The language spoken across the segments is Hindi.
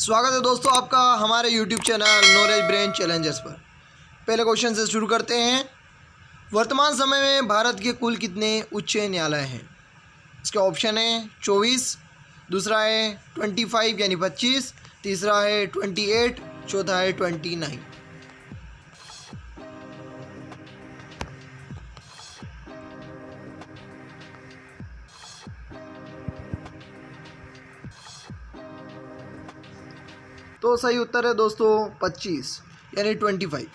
स्वागत है दोस्तों आपका हमारे YouTube channel knowledge brain Challengers पर। पहले क्वेश्चन से शुरू करते हैं। वर्तमान समय में भारत के कुल कितने उच्च न्यायालय हैं? इसके ऑप्शन है 24, दूसरा है 25 यानी 25, तीसरा है 28, चौथा है 29। तो सही उत्तर है दोस्तों 25 यानी 25।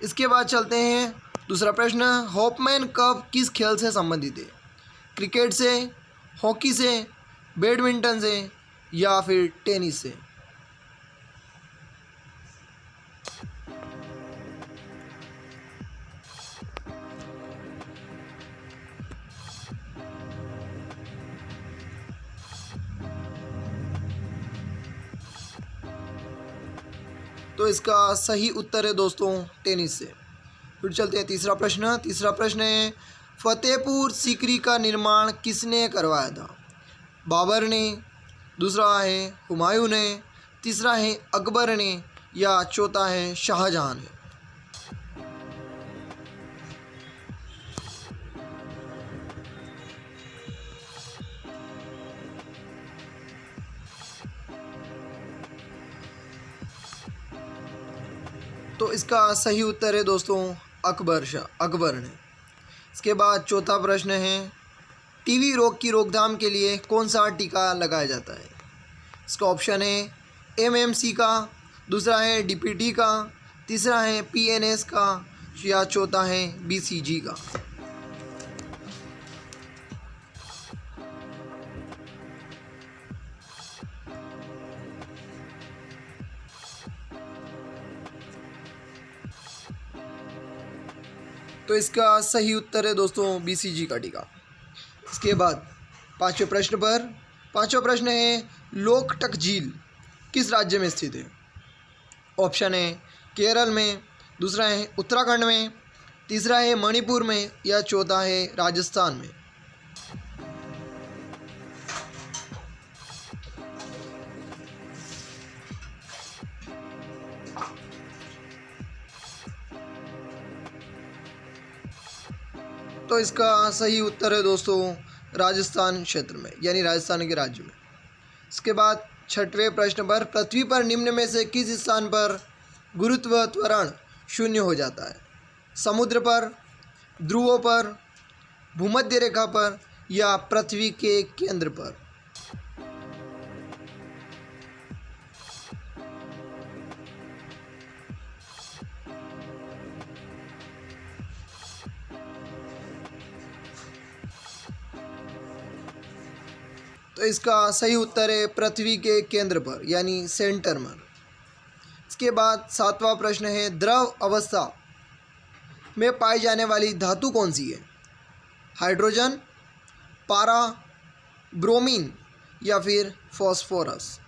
इसके बाद चलते हैं दूसरा प्रश्न। हॉपमैन कप किस खेल से संबंधित है? क्रिकेट से, हॉकी से, बैडमिंटन से या फिर टेनिस से? तो इसका सही उत्तर है दोस्तों टेनिस से। फिर चलते हैं तीसरा प्रश्न। तीसरा प्रश्न है फतेहपुर सीकरी का निर्माण किसने करवाया था? बाबर ने, दूसरा है हुमायूं ने, तीसरा है अकबर ने या चौथा है शाहजहां ने? तो इसका सही उत्तर है दोस्तों अकबर ने। इसके बाद चौथा प्रश्न है टीबी रोग की रोकथाम के लिए कौन सा टीका लगाया जाता है? इसका ऑप्शन है एमएमसी का, दूसरा है डीपीटी का, तीसरा है पीएनएस का या चौथा है बीसीजी का? तो इसका सही उत्तर है दोस्तों बीसीजी का टीका। इसके बाद पांचवें प्रश्न है लोकटक झील किस राज्य में स्थित है? ऑप्शन है केरल में, दूसरा है उत्तराखंड में, तीसरा है मणिपुर में या चौथा है राजस्थान में? तो इसका सही उत्तर है दोस्तों राजस्थान क्षेत्र में यानी राजस्थान के राज्य में। इसके बाद छठवें प्रश्न पर पृथ्वी पर निम्न में से किस स्थान पर गुरुत्व त्वरण शून्य हो जाता है? समुद्र पर, ध्रुवों पर, भूमध्य रेखा पर या पृथ्वी के केंद्र पर? तो इसका सही उत्तर है पृथ्वी के केंद्र पर यानी सेंटर में। इसके बाद सातवां प्रश्न है द्रव अवस्था में पाई जाने वाली धातु कौन सी है? हाइड्रोजन, पारा, ब्रोमीन या फिर फॉस्फोरस?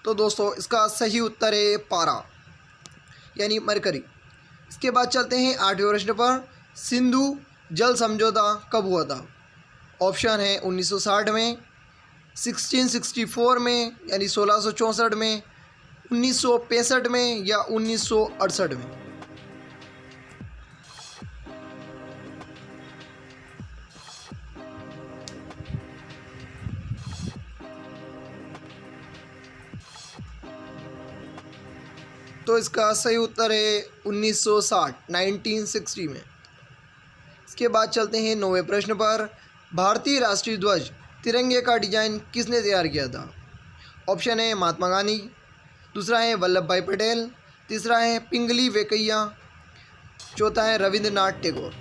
तो दोस्तों इसका सही उत्तर है पारा यानी मरकरी। इसके बाद चलते हैं आठवें प्रश्न पर। सिंधु जल समझौता कब हुआ था? ऑप्शन है 1960 में, 1664 में यानी 1664 में, 1965 में या 1968 में? तो इसका सही उत्तर है 1960 में। इसके बाद चलते हैं नौवें प्रश्न पर। भारतीय राष्ट्रीय ध्वज तिरंगे का डिजाइन किसने तैयार किया था? ऑप्शन है महात्मा गांधी, दूसरा है वल्लभ भाई पटेल, तीसरा है पिंगली वेंकैया, चौथा है रविंद्रनाथ टैगोर?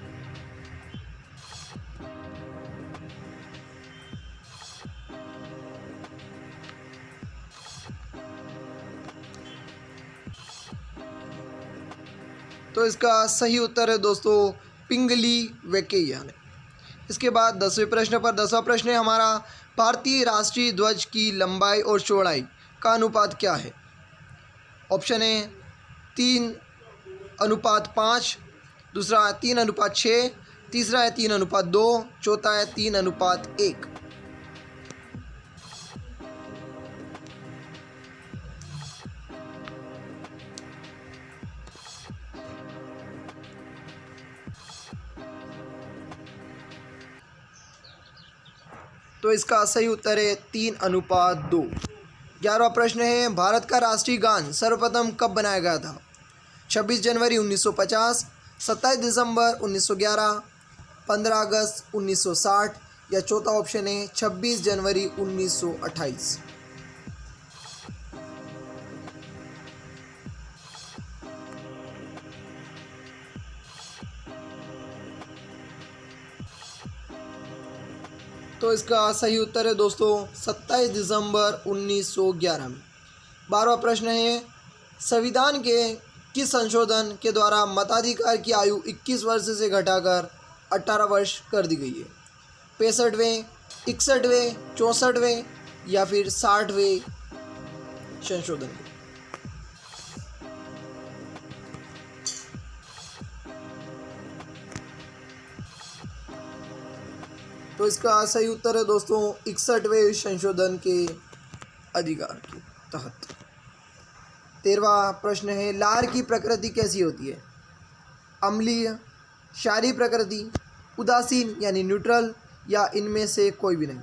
तो इसका सही उत्तर है दोस्तों पिंगली वेंकैया ने। इसके बाद दसवें प्रश्न पर। दसवां प्रश्न है हमारा भारतीय राष्ट्रीय ध्वज की लंबाई और चौड़ाई का अनुपात क्या है? ऑप्शन ए 3:5, दूसरा है 3:6, तीसरा है 3:2, चौथा है 3:1। तो इसका सही उत्तर है 3:2। 11वां प्रश्न है, भारत का राष्ट्रीय गान सर्वप्रथम कब बनाया गया था? 26 जनवरी 1950, 27 दिसंबर 1911, 15 अगस्त 1960 या चौथा ऑप्शन है 26 जनवरी 1928। तो इसका सही उत्तर है दोस्तों 27 दिसंबर 1911 में। 12वां प्रश्न है, संविधान के किस संशोधन के द्वारा मताधिकार की आयु 21 वर्ष से घटाकर 18 वर्ष कर दी गई है? 65वें, 61वें, 64वें या फिर 60वें संशोधन? तो इसका सही उत्तर है दोस्तों 61वें संशोधन के अधिकार के तहत। 13वां प्रश्न है, लार की प्रकृति कैसी होती है? अम्लीय, क्षारीय प्रकृति, उदासीन यानी न्यूट्रल या इनमें से कोई भी नहीं?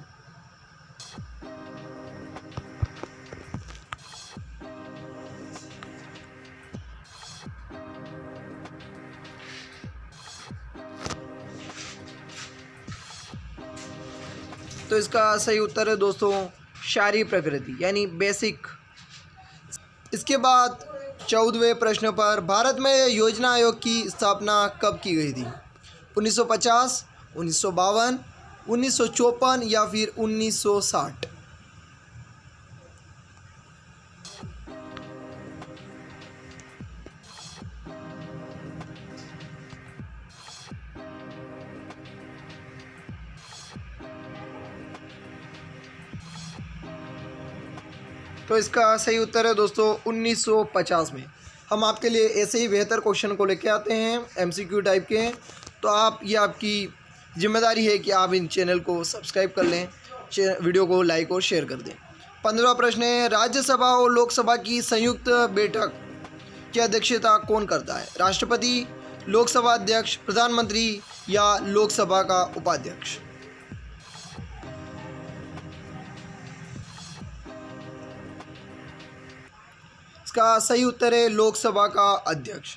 तो इसका सही उत्तर है दोस्तों क्षारीय प्रकृति यानी बेसिक। इसके बाद 14वें प्रश्न पर, भारत में योजना आयोग की स्थापना कब की गई थी? 1950, 1952, 1954 या फिर 1960? तो इसका सही उत्तर है दोस्तों 1950 में। हम आपके लिए ऐसे ही बेहतर क्वेश्चन को लेके आते हैं, MCQ टाइप के हैं। तो ये आपकी जिम्मेदारी है कि आप इन चैनल को सब्सक्राइब कर लें, वीडियो को लाइक और शेयर कर दें। 15वां प्रश्न है, राज्यसभा और लोकसभा की संयुक्त बैठक की अध्यक्षता कौन करता है? राष्ट्रपति, लोकसभा अध्यक्ष, प्रधानमंत्री या लोकसभा का उपाध्यक्ष? इसका सही उत्तर है लोकसभा का अध्यक्ष।